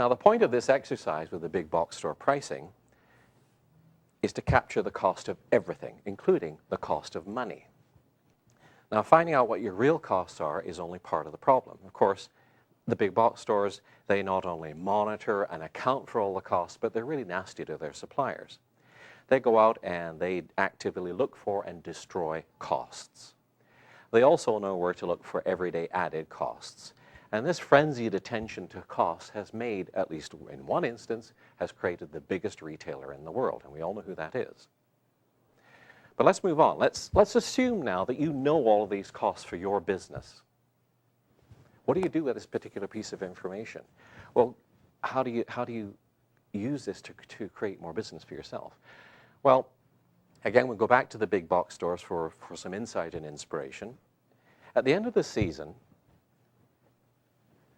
Now, the point of this exercise with the big box store pricing is to capture the cost of everything, including the cost of money. Now, finding out what your real costs are is only part of the problem. Of course, the big box stores, they not only monitor and account for all the costs, but they're really nasty to their suppliers. They go out and they actively look for and destroy costs. They also know where to look for everyday added costs. And this frenzied attention to costs has made, at least in one instance, has created the biggest retailer in the world. And we all know who that is. But let's move on. Let's assume now that you know all of these costs for your business. What do you do with this particular piece of information? Well, how do you use this to create more business for yourself? Well, again, we'll go back to the big box stores for some insight and inspiration. At the end of the season,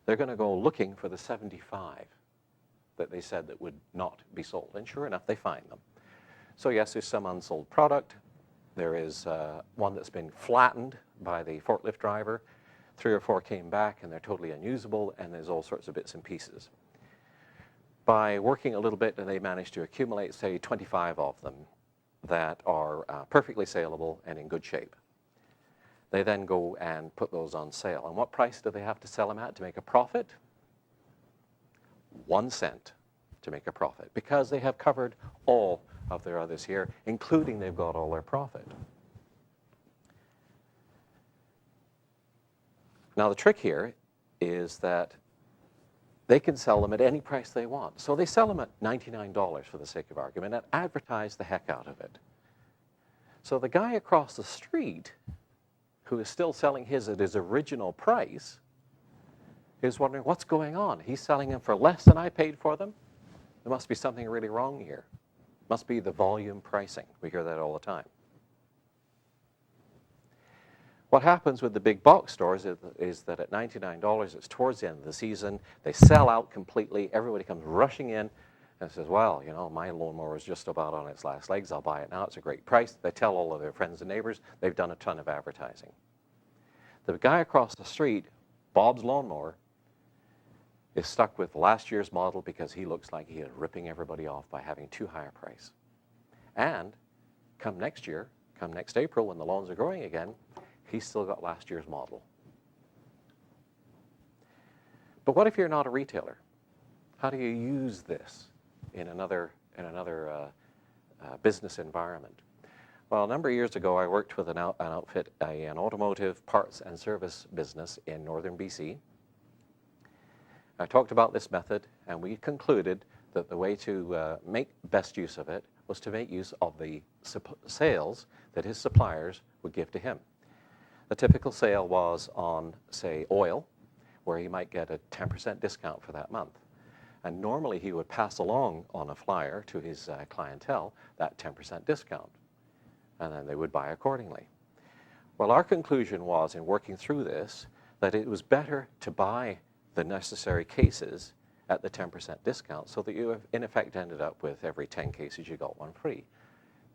they're going to go looking for the 75 that they said that would not be sold. And sure enough, they find them. So yes, there's some unsold product. There is one that's been flattened by the forklift driver. 3 or 4 came back and they're totally unusable, and there's all sorts of bits and pieces. By working a little bit, they managed to accumulate, say, 25 of them that are perfectly saleable and in good shape. They then go and put those on sale. And what price do they have to sell them at to make a profit? 1 cent to make a profit, because they have covered all of their others here, including they've got all their profit. Now, the trick here is that they can sell them at any price they want. So they sell them at $99 for the sake of argument and advertise the heck out of it. So the guy across the street, who is still selling his at his original price, is wondering, what's going on? He's selling them for less than I paid for them? There must be something really wrong here. Must be the volume pricing. We hear that all the time. What happens with the big box stores is that at $99, it's towards the end of the season, they sell out completely, everybody comes rushing in and says, well, you know, my lawnmower is just about on its last legs, I'll buy it now, it's a great price. They tell all of their friends and neighbors, they've done a ton of advertising. The guy across the street, Bob's lawnmower, is stuck with last year's model because he looks like he is ripping everybody off by having too high a price. And come next year, come next April, when the lawns are growing again, he's still got last year's model. But what if you're not a retailer? How do you use this in another business environment? Well, a number of years ago, I worked with an outfit, an automotive parts and service business in northern BC. I talked about this method, and we concluded that the way to make best use of it was to make use of the sales that his suppliers would give to him. The typical sale was on, say, oil, where he might get a 10% discount for that month. And normally he would pass along on a flyer to his clientele that 10% discount, and then they would buy accordingly. Well, our conclusion was, in working through this, that it was better to buy the necessary cases at the 10% discount, so that you have, in effect, ended up with every 10 cases you got one free.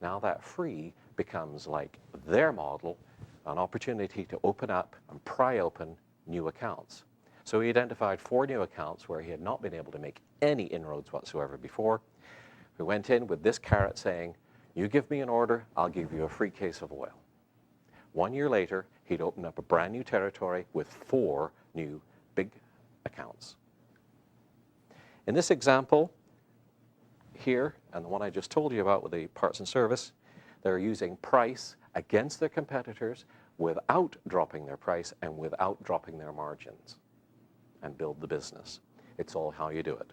Now that free becomes like their model, an opportunity to open up and pry open new accounts. So he identified 4 new accounts where he had not been able to make any inroads whatsoever before. We went in with this carrot saying, you give me an order, I'll give you a free case of oil. 1 year later, he'd opened up a brand new territory with 4 new big accounts. In this example here, and the one I just told you about with the parts and service, they're using price against their competitors without dropping their price and without dropping their margins, and build the business. It's all how you do it.